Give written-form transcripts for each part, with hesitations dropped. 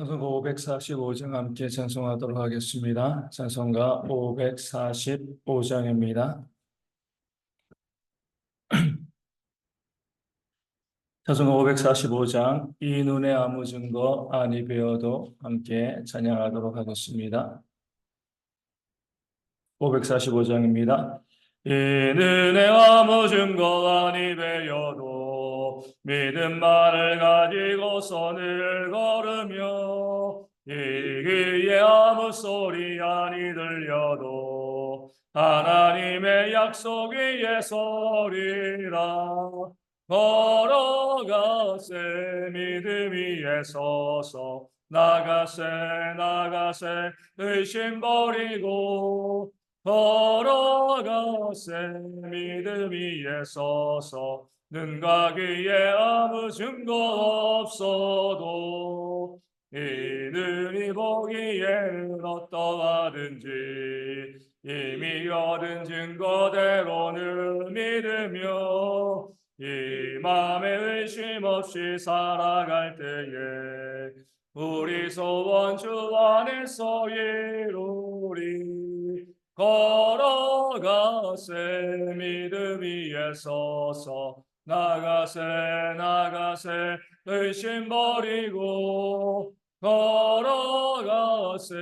찬송가 545장 함께 찬송하도록 하겠습니다. 찬송가 545장입니다. 찬송가 545장 이 눈에 아무 증거 아니 베어도 함께 찬양하도록 하겠습니다. 545장입니다. 이 눈에 아무 증거 아니 베어도 믿음만을 가지고 선을 걸으며 이 귀에 아무 소리 아니 들려도 하나님의 약속 위에 서리라. 걸어가세 믿음 위에 서서 나가세 의심 버리고 걸어가세 믿음 위에 서서 눈과 귀에 아무 증거 없어도 이 눈이 보기에 어떠하든지 이미 얻은 증거대로는 믿으며 이 맘에 의심 없이 살아갈 때에 우리 소원 주 안에서 이루리. 걸어가세 믿음 위에 서서 나가세 의심 버리고 걸어가세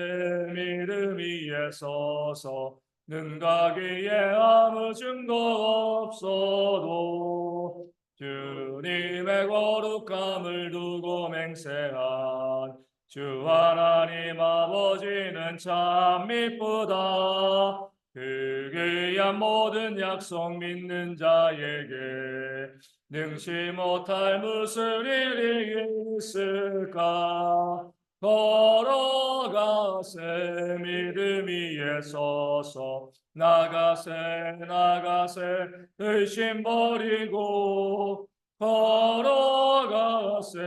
믿음 위에 서서 눈과 귀에 아무 증거 없어도 주님의 거룩함을 두고 맹세한 주 하나님 아버지는 참 미쁘다. 그 귀한 모든 약속 믿는 자에게 능치 못할 무슨 일이 있을까. 걸어가세 믿음 위에 서서 나가세 의심 버리고 걸어가세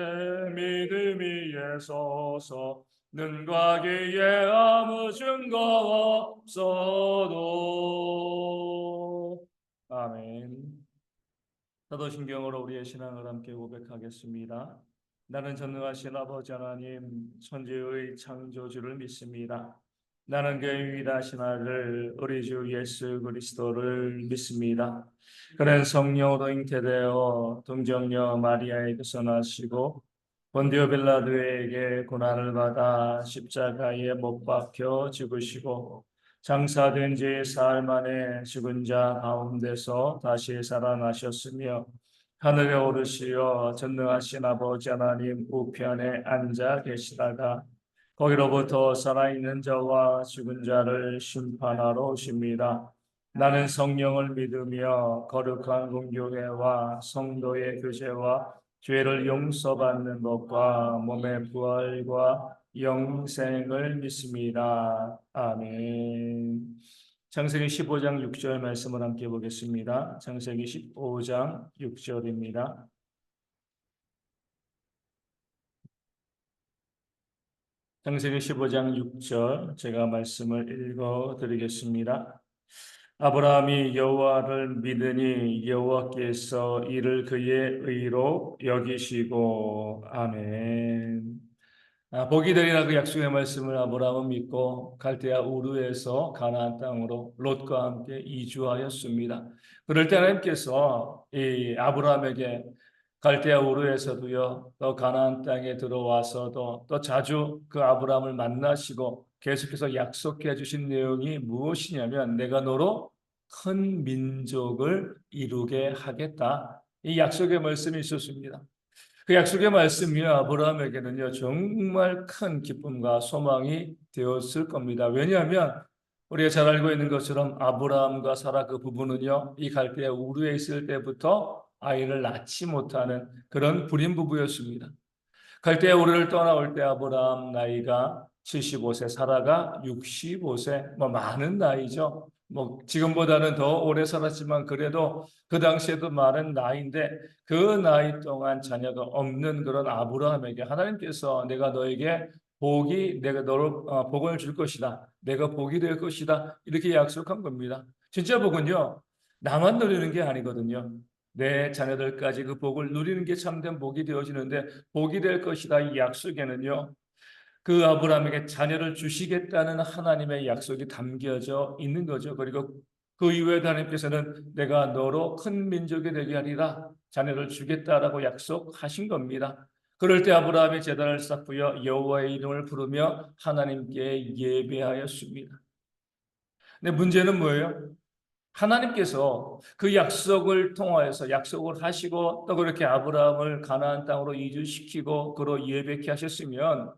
믿음 위에 서서 눈과 귀에 아무 증거 없어도. 아멘. 사도신경으로 우리의 신앙을 함께 고백하겠습니다. 나는 전능하신 아버지 하나님 천지의 창조주를 믿습니다. 나는 그의 위대하신 아들 우리 주 예수 그리스도를 믿습니다. 그는 성령으로 잉태되어 동정녀 마리아에게서 나시고 본디오 빌라도에게 고난을 받아 십자가에 못 박혀 죽으시고 장사된 지 사흘 만에 죽은 자 가운데서 다시 살아나셨으며 하늘에 오르시어 전능하신 아버지 하나님 우편에 앉아 계시다가 거기로부터 살아있는 자와 죽은 자를 심판하러 오십니다. 나는 성령을 믿으며 거룩한 공교회와 성도의 교제와 죄를 용서받는 것과 몸의 부활과 영생을 믿습니다. 아멘. 창세기 15장 6절 말씀을 함께 보겠습니다. 창세기 15장 6절입니다. 창세기 15장 6절 제가 말씀을 읽어 드리겠습니다. 아브라함이 여호와를 믿으니 여호와께서 이를 그의 의로 여기시고. 아멘. 복이 되리라 그 약속의 말씀을 아브라함은 믿고 갈대아 우르에서 가나안 땅으로 롯과 함께 이주하였습니다. 그럴 때 하나님께서 이 아브라함에게 갈대아 우르에서도요, 또 가나안 땅에 들어와서도 또 자주 그 아브라함을 만나시고 계속해서 약속해 주신 내용이 무엇이냐면 내가 너로 큰 민족을 이루게 하겠다. 이 약속의 말씀이 있었습니다. 그 약속의 말씀이 아브라함에게는요, 정말 큰 기쁨과 소망이 되었을 겁니다. 왜냐하면 우리가 잘 알고 있는 것처럼 아브라함과 사라 그 부부는요, 이 갈대아 우르에 있을 때부터 아이를 낳지 못하는 그런 불임 부부였습니다. 갈대아 우르를 떠나올 때 아브라함 나이가 75세, 사라가 65세, 많은 나이죠. 지금보다는 더 오래 살았지만 그래도 그 당시에도 많은 나이인데 그 나이 동안 자녀가 없는 그런 아브라함에게 하나님께서 내가 너에게 내가 너로 복을 줄 것이다. 내가 복이 될 것이다. 이렇게 약속한 겁니다. 진짜 복은요, 나만 누리는 게 아니거든요. 내 자녀들까지 그 복을 누리는 게 참된 복이 되어지는데 복이 될 것이다. 이 약속에는요, 그 아브라함에게 자녀를 주시겠다는 하나님의 약속이 담겨져 있는 거죠. 그리고 그 이후에 하나님께서는 내가 너로 큰 민족이 되게 하리라 자녀를 주겠다라고 약속하신 겁니다. 그럴 때 아브라함이 제단을 쌓고요 여호와의 이름을 부르며 하나님께 예배하였습니다. 근데 문제는 뭐예요? 하나님께서 그 약속을 통하여서 약속을 하시고 또 그렇게 아브라함을 가나안 땅으로 이주시키고 그로 예배케 하셨으면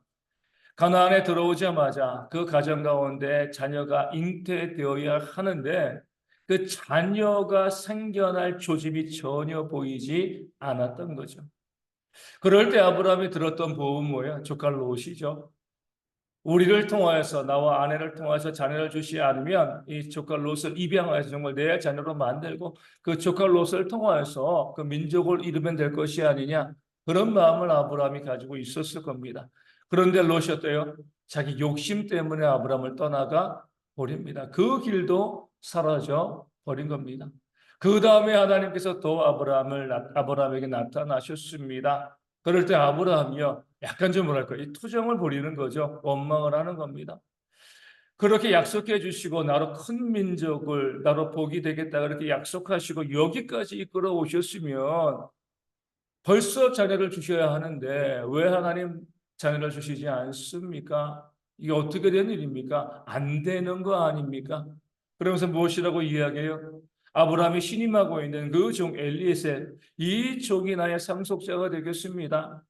가나안에 들어오자마자 그 가정 가운데 자녀가 잉태되어야 하는데 그 자녀가 생겨날 조짐이 전혀 보이지 않았던 거죠. 그럴 때 아브라함이 들었던 보험은 뭐예요? 조카 롯이죠. 우리를 통하여서 나와 아내를 통해서 자녀를 주시 않으면 이 조카 롯을 입양하여서 정말 내 자녀로 만들고 그 조카 롯을 통하여서 그 민족을 이루면 될 것이 아니냐 그런 마음을 아브라함이 가지고 있었을 겁니다. 그런데 롯이 어때요? 자기 욕심 때문에 아브라함을 떠나가 버립니다. 그 길도 사라져 버린 겁니다. 그 다음에 하나님께서 또 아브라함에게 나타나셨습니다. 그럴 때 아브라함이요, 약간 좀 뭐랄까, 이 투정을 부리는 거죠. 원망을 하는 겁니다. 그렇게 약속해 주시고, 나로 큰 민족을, 나로 복이 되겠다, 그렇게 약속하시고, 여기까지 이끌어 오셨으면 벌써 자녀를 주셔야 하는데, 왜 하나님 자녀를 주시지 않습니까? 이게 어떻게 된 일입니까? 안 되는 거 아닙니까? 그러면서 무엇이라고 이야기해요? 아브라함이 신임하고 있는 그 종 엘리에셀, 이 종이 나의 상속자가 되겠습니다.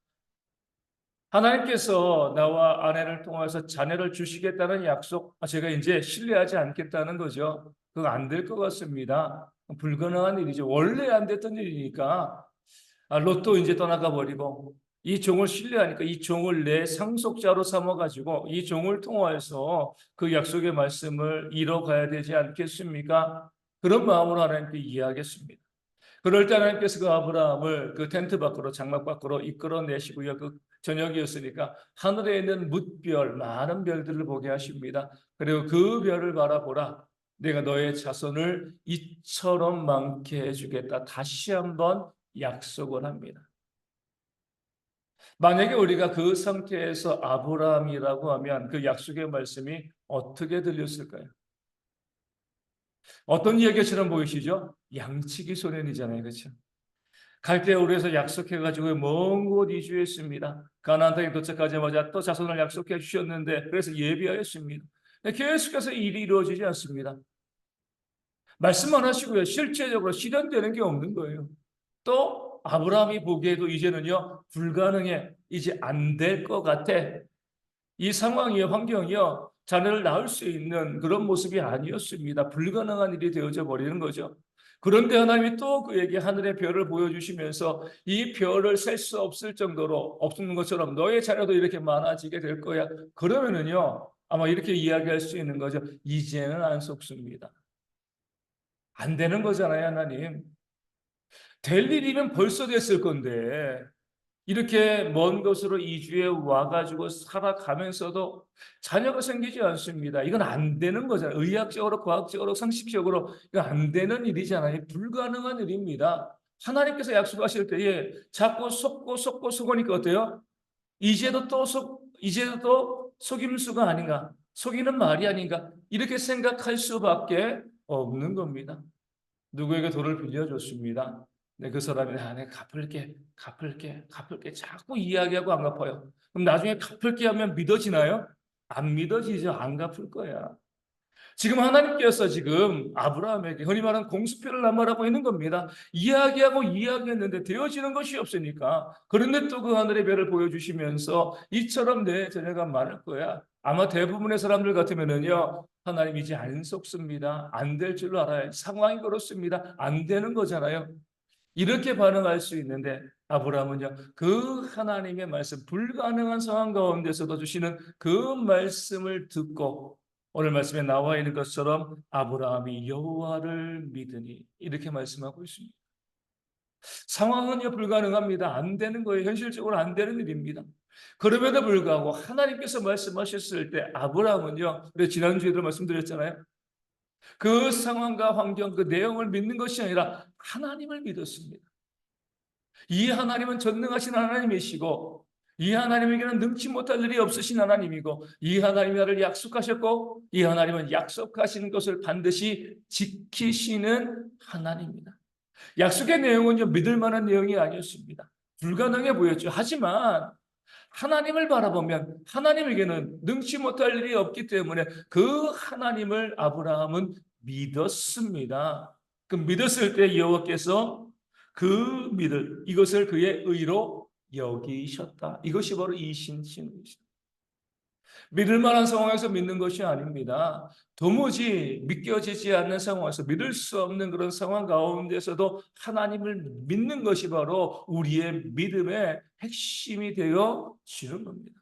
하나님께서 나와 아내를 통해서 자녀를 주시겠다는 약속, 제가 이제 신뢰하지 않겠다는 거죠. 그거 안 될 것 같습니다. 불가능한 일이죠. 원래 안 됐던 일이니까. 롯도 이제 떠나가 버리고, 이 종을 신뢰하니까 이 종을 내 상속자로 삼아가지고, 이 종을 통하여서 그 약속의 말씀을 이뤄가야 되지 않겠습니까? 그런 마음으로 하나님께 이해하겠습니다. 그럴 때 하나님께서 그 아브라함을 그 텐트 밖으로 장막 밖으로 이끌어내시고요. 그 저녁이었으니까 하늘에 있는 뭇별 많은 별들을 보게 하십니다. 그리고 그 별을 바라보라. 내가 너의 자손을 이처럼 많게 해주겠다. 다시 한번 약속을 합니다. 만약에 우리가 그 상태에서 아브라함이라고 하면 그 약속의 말씀이 어떻게 들렸을까요? 어떤 이야기처럼 보이시죠? 양치기 소년이잖아요. 그렇죠? 갈대우르에서 약속해가지고 먼 곳 이주했습니다. 가나안 땅에 도착하자마자 또 자손을 약속해 주셨는데 그래서 예비하였습니다. 계속해서 일이 이루어지지 않습니다. 말씀만 하시고요. 실제적으로 실현되는 게 없는 거예요. 또 아브라함이 보기에도 이제는요 불가능해. 이제 안 될 것 같아. 이 상황이요, 환경이요, 자녀를 낳을 수 있는 그런 모습이 아니었습니다. 불가능한 일이 되어져 버리는 거죠. 그런데 하나님이 또 그에게 하늘의 별을 보여주시면서 이 별을 셀 수 없을 정도로 없는 것처럼 너의 자녀도 이렇게 많아지게 될 거야. 그러면은요, 아마 이렇게 이야기할 수 있는 거죠. 이제는 안 속습니다. 안 되는 거잖아요, 하나님. 될 일이면 벌써 됐을 건데 이렇게 먼 곳으로 이주해 와가지고 살아가면서도 자녀가 생기지 않습니다. 이건 안 되는 거잖아요. 의학적으로, 과학적으로, 상식적으로 이건 안 되는 일이잖아요. 불가능한 일입니다. 하나님께서 약속하실 때에 자꾸 속고 속으니까 어때요? 이제도 또 속임수가 아닌가? 속이는 말이 아닌가? 이렇게 생각할 수밖에 없는 겁니다. 누구에게 돈을 빌려줬습니다. 네, 그 사람이 내가 갚을게 자꾸 이야기하고 안 갚아요. 그럼 나중에 갚을게 하면 믿어지나요? 안 믿어지죠. 안 갚을 거야. 지금 하나님께서 지금 아브라함에게 흔히 말하는 공수표를 남발하고 있는 겁니다. 이야기하고 이야기했는데 되어지는 것이 없으니까. 그런데 또 그 하늘의 별을 보여주시면서 이처럼 내 자녀가 많을 거야. 아마 대부분의 사람들 같으면은요, 하나님 이제 안 속습니다. 안 될 줄로 알아요. 상황이 그렇습니다. 안 되는 거잖아요. 이렇게 반응할 수 있는데 아브라함은요, 그 하나님의 말씀, 불가능한 상황 가운데서도 주시는 그 말씀을 듣고 오늘 말씀에 나와 있는 것처럼 아브라함이 여호와를 믿으니 이렇게 말씀하고 있습니다. 상황은요 불가능합니다. 안 되는 거예요. 현실적으로 안 되는 일입니다. 그럼에도 불구하고 하나님께서 말씀하셨을 때 아브라함은요, 우리 지난주에도 말씀드렸잖아요. 그 상황과 환경, 그 내용을 믿는 것이 아니라 하나님을 믿었습니다. 이 하나님은 전능하신 하나님이시고 이 하나님에게는 능치 못할 일이 없으신 하나님이고, 이 하나님이 나를 약속하셨고, 이 하나님은 약속하신 것을 반드시 지키시는 하나님입니다. 약속의 내용은요, 믿을 만한 내용이 아니었습니다. 불가능해 보였죠. 하지만 하나님을 바라보면 하나님에게는 능치 못할 일이 없기 때문에 그 하나님을 아브라함은 믿었습니다. 그 믿었을 때 여호와께서 그 믿을 이것을 그의 의로 여기셨다. 이것이 바로 이신신이시다. 믿을 만한 상황에서 믿는 것이 아닙니다. 도무지 믿겨지지 않는 상황에서 믿을 수 없는 그런 상황 가운데서도 하나님을 믿는 것이 바로 우리의 믿음의 핵심이 되어지는 겁니다.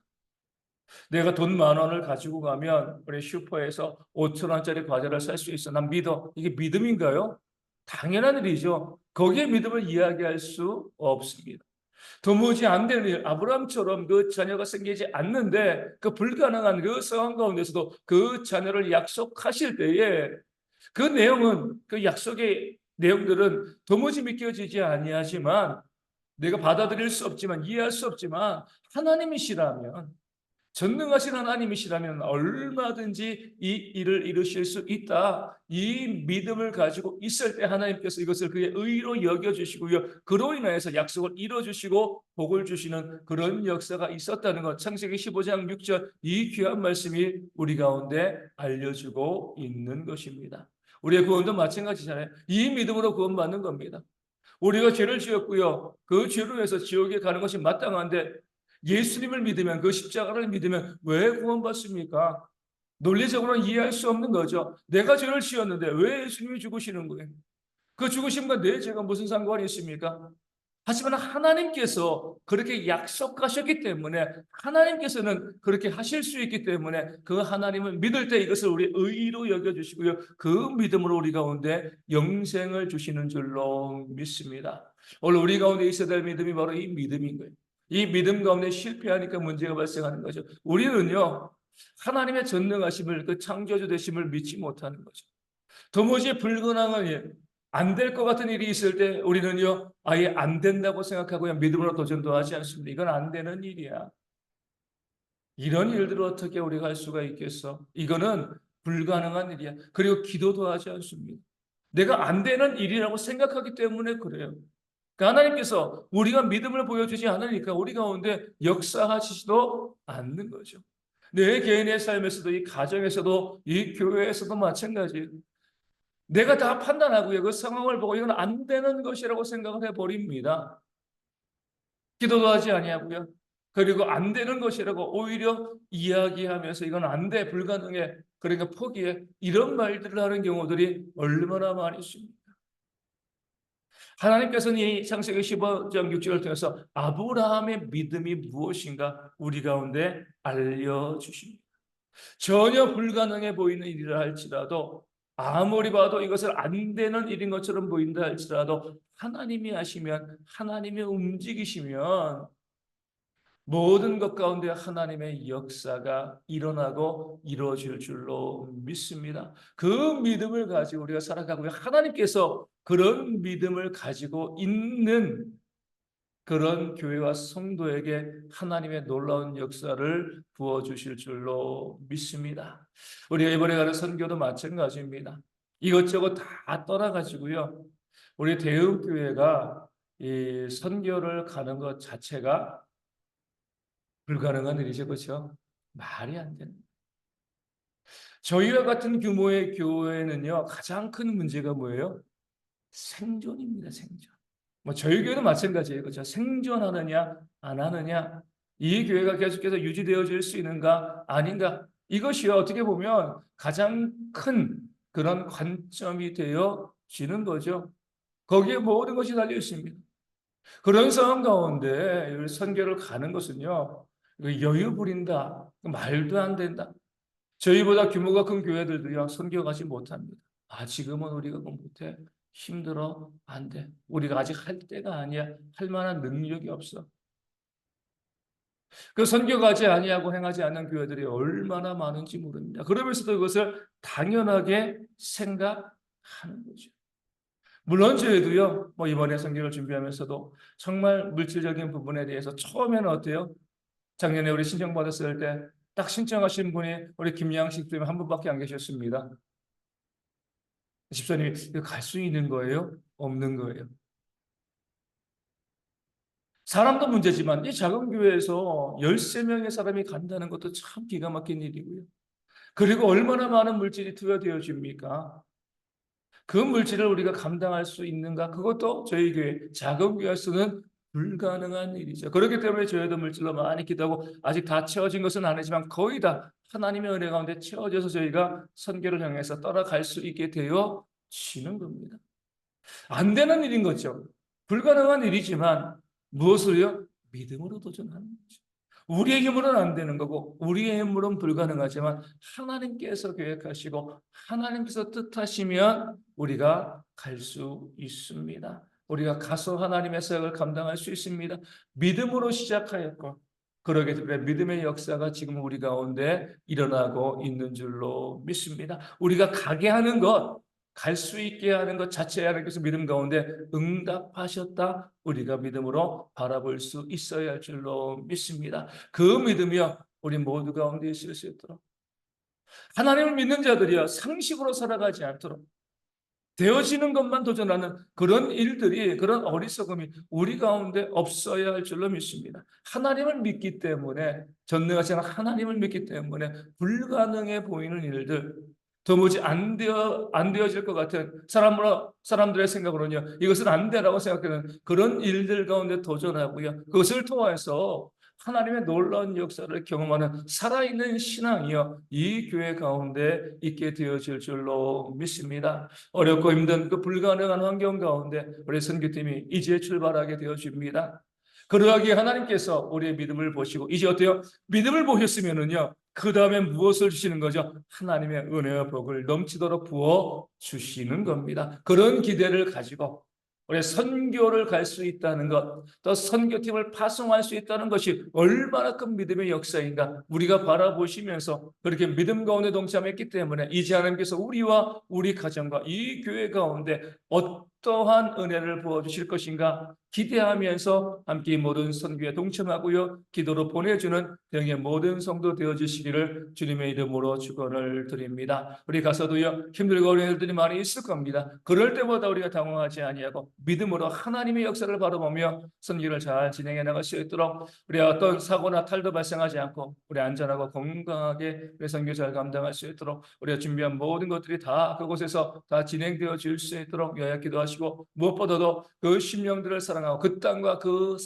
내가 돈 10,000원을 가지고 가면 우리 슈퍼에서 5,000원짜리 과자를 살 수 있어. 난 믿어. 이게 믿음인가요? 당연한 일이죠. 거기에 믿음을 이야기할 수 없습니다. 도무지 안 되는 일, 아브라함처럼 그 자녀가 생기지 않는데 그 불가능한 그 상황 가운데서도 그 자녀를 약속하실 때에 그 내용은 그 약속의 내용들은 도무지 믿겨지지 아니하지만 내가 받아들일 수 없지만 이해할 수 없지만 하나님이시라면 전능하신 하나님이시라면 얼마든지 이 일을 이루실 수 있다. 이 믿음을 가지고 있을 때 하나님께서 이것을 그의 의로 여겨주시고요. 그로 인하여서 약속을 이뤄주시고 복을 주시는 그런 역사가 있었다는 것. 창세기 15장 6절 이 귀한 말씀이 우리 가운데 알려주고 있는 것입니다. 우리의 구원도 마찬가지잖아요. 이 믿음으로 구원받는 겁니다. 우리가 죄를 지었고요. 그 죄로 해서 지옥에 가는 것이 마땅한데 예수님을 믿으면 그 십자가를 믿으면 왜 구원받습니까? 논리적으로는 이해할 수 없는 거죠. 내가 죄를 지었는데 왜 예수님이 죽으시는 거예요? 그 죽으심과 내 죄가 무슨 상관이 있습니까? 하지만 하나님께서 그렇게 약속하셨기 때문에 하나님께서는 그렇게 하실 수 있기 때문에 그 하나님을 믿을 때 이것을 우리 의로 여겨주시고요. 그 믿음으로 우리 가운데 영생을 주시는 줄로 믿습니다. 오늘 우리 가운데 있어야 될 믿음이 바로 이 믿음인 거예요. 이 믿음 가운데 실패하니까 문제가 발생하는 거죠. 우리는요, 하나님의 전능하심을 그 창조주 되심을 믿지 못하는 거죠. 도무지 불가능한 일, 안 될 것 같은 일이 있을 때 우리는요, 아예 안 된다고 생각하고 믿음으로 도전도 하지 않습니다. 이건 안 되는 일이야. 이런 일들을 어떻게 우리가 할 수가 있겠어? 이거는 불가능한 일이야. 그리고 기도도 하지 않습니다. 내가 안 되는 일이라고 생각하기 때문에 그래요. 그러니까 하나님께서 우리가 믿음을 보여주지 않으니까 우리 가운데 역사하시지도 않는 거죠. 내 개인의 삶에서도 이 가정에서도 이 교회에서도 마찬가지예요. 내가 다 판단하고요. 그 상황을 보고 이건 안 되는 것이라고 생각을 해버립니다. 기도도 하지 아니하고요. 그리고 안 되는 것이라고 오히려 이야기하면서 이건 안 돼, 불가능해. 그러니까 포기해. 이런 말들을 하는 경우들이 얼마나 많이 있습니다. 하나님께서는 이 창세기 15장 6절을 통해서 아브라함의 믿음이 무엇인가 우리 가운데 알려주십니다. 전혀 불가능해 보이는 일이라 할지라도 아무리 봐도 이것을 안 되는 일인 것처럼 보인다 할지라도 하나님이 하시면 하나님이 움직이시면 모든 것 가운데 하나님의 역사가 일어나고 이루어질 줄로 믿습니다. 그 믿음을 가지고 우리가 살아가고요. 하나님께서 그런 믿음을 가지고 있는 그런 교회와 성도에게 하나님의 놀라운 역사를 부어주실 줄로 믿습니다. 우리가 이번에 가는 선교도 마찬가지입니다. 이것저것 다 떠나가지고요. 우리 대흥교회가 이 선교를 가는 것 자체가 불가능한 일이죠. 그렇죠? 말이 안 되는. 저희와 같은 규모의 교회는요. 가장 큰 문제가 뭐예요? 생존입니다. 생존. 뭐 저희 교회도 마찬가지예요. 그렇죠? 생존하느냐 안 하느냐 이 교회가 계속해서 유지되어질 수 있는가 아닌가 이것이 어떻게 보면 가장 큰 그런 관점이 되어지는 거죠. 거기에 모든 것이 달려 있습니다. 그런 상황 가운데 선교를 가는 것은요. 여유 부린다. 말도 안 된다. 저희보다 규모가 큰 교회들도요. 선교 가지 못합니다. 아 지금은 우리가 못해. 힘들어. 안 돼. 우리가 아직 할 때가 아니야. 할 만한 능력이 없어. 그 선교 가지 아니하고 행하지 않는 교회들이 얼마나 많은지 모릅니다. 그러면서도 이것을 당연하게 생각하는 거죠. 물론 저희도요. 뭐 이번에 선교를 준비하면서도 정말 물질적인 부분에 대해서 처음에는 어때요? 작년에 우리 신청받았을 때 딱 신청하신 분이 우리 김양식 때문에 한 분밖에 안 계셨습니다. 집사님이 갈 수 있는 거예요? 없는 거예요? 사람도 문제지만 이 작은 교회에서 13명의 사람이 간다는 것도 참 기가 막힌 일이고요. 그리고 얼마나 많은 물질이 투여되어집니까? 그 물질을 우리가 감당할 수 있는가? 그것도 저희 교회, 작은 교회에서는 불가능한 일이죠. 그렇기 때문에 저희도 물질로 많이 기도하고 아직 다 채워진 것은 아니지만 거의 다 하나님의 은혜 가운데 채워져서 저희가 선교를 향해서 따라갈 수 있게 되어지는 겁니다. 안 되는 일인 거죠. 불가능한 일이지만 무엇을요? 믿음으로 도전하는 거죠. 우리의 힘으로는 안 되는 거고 우리의 힘으로는 불가능하지만 하나님께서 계획하시고 하나님께서 뜻하시면 우리가 갈 수 있습니다. 우리가 가서 하나님의 사역을 감당할 수 있습니다. 믿음으로 시작하였고 그러기 때문에 믿음의 역사가 지금 우리 가운데 일어나고 있는 줄로 믿습니다. 우리가 가게 하는 것, 갈 수 있게 하는 것 자체에 하나님께서 믿음 가운데 응답하셨다. 우리가 믿음으로 바라볼 수 있어야 할 줄로 믿습니다. 그 믿음이요 우리 모두 가운데 있을 수 있도록 하나님을 믿는 자들이요 상식으로 살아가지 않도록 되어지는 것만 도전하는 그런 일들이 그런 어리석음이 우리 가운데 없어야 할 줄로 믿습니다. 하나님을 믿기 때문에 전능하신 하나님을 믿기 때문에 불가능해 보이는 일들 도무지 안 되어질 것 같은 사람들의 생각으로는요 이것은 안 되라고 생각하는 그런 일들 가운데 도전하고요 그것을 통해서 하나님의 놀라운 역사를 경험하는 살아있는 신앙이요 이 교회 가운데 있게 되어질 줄로 믿습니다. 어렵고 힘든 그 불가능한 환경 가운데 우리 선교팀이 이제 출발하게 되어집니다. 그러하기에 하나님께서 우리의 믿음을 보시고 이제 어때요? 믿음을 보셨으면은요 그 다음에 무엇을 주시는 거죠? 하나님의 은혜와 복을 넘치도록 부어 주시는 겁니다. 그런 기대를 가지고 우리 선교를 갈 수 있다는 것, 또 선교팀을 파송할 수 있다는 것이 얼마나 큰 믿음의 역사인가 우리가 바라보시면서 그렇게 믿음 가운데 동참했기 때문에 이제 하나님께서 우리와 우리 가정과 이 교회 가운데 어떠한 은혜를 부어주실 것인가 기대하면서 함께 모든 선교에 동참하고요 기도로 보내주는 등의 모든 성도 되어주시기를 주님의 이름으로 축원을 드립니다. 우리 가서도요 힘들고 어려운 일들이 많이 있을 겁니다. 그럴 때마다 우리가 당황하지 아니하고 믿음으로 하나님의 역사를 바라보며 선교를 잘 진행해 나갈 수 있도록 우리 어떤 사고나 탈도 발생하지 않고 우리 안전하고 건강하게 우리 선교 잘 감당할 수 있도록 우리가 준비한 모든 것들이 다 그곳에서 다 진행되어 질 수 있도록 여야 기도하시고 무엇보다도 그 심령들을 사랑하고 그 땅과 그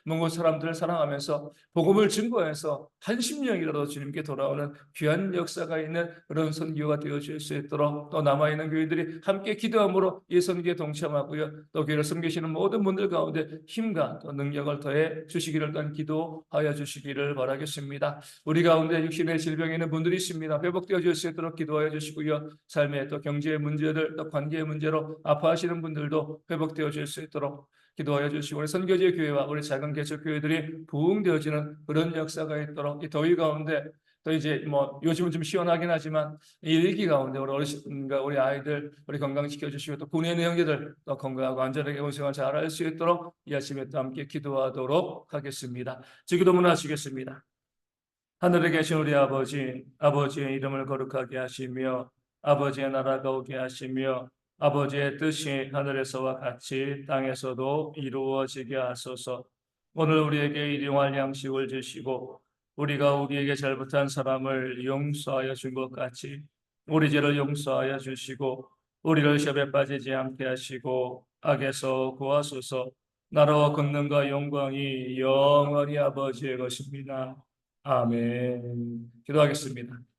먼 곳 사람들을 사랑하면서 복음을 증거해서 한 심령이라도 주님께 돌아오는 귀한 역사가 있는 그런 선교가 되어질 수 있도록 또 남아있는 교회들이 함께 기도함으로 이 선교에 동참하고요 또 교회를 섬기시는 모든 분들 가운데 힘과 또 능력을 더해 주시기를 단 기도하여 주시기를 바라겠습니다. 우리 가운데 육신의 질병이 있는 분들이 있습니다. 회복되어 줄 수 있도록 기도하여 주시고요 삶의 또 경제의 문제들 또 관계의 문제로 아파하시는 분들도 회복되어 줄 수 있도록 기도하여 주시고 우리 선교제 교회와 우리 작은 개척 교회들이 부흥되어지는 그런 역사가 있도록 이 더위 가운데 또 이제 뭐 요즘은 좀 시원하긴 하지만 이 일기 가운데 우리 어르신과 우리 아이들 우리 건강시켜 주시고 또 군의 형제들 또 건강하고 안전하게 운생을 잘 할 수 있도록 이 아침에 또 함께 기도하도록 하겠습니다. 기도문 하시겠습니다. 하늘에 계신 우리 아버지, 아버지의 이름을 거룩하게 하시며 아버지의 나라가 오게 하시며 아버지의 뜻이 하늘에서와 같이 땅에서도 이루어지게 하소서. 오늘 우리에게 일용할 양식을 주시고 우리가 우리에게 잘못한 사람을 용서하여 준 것 같이 우리 죄를 용서하여 주시고 우리를 시험에 빠지지 않게 하시고 악에서 구하소서. 나라와 권능과 영광이 영원히 아버지의 것입니다. 아멘. 기도하겠습니다.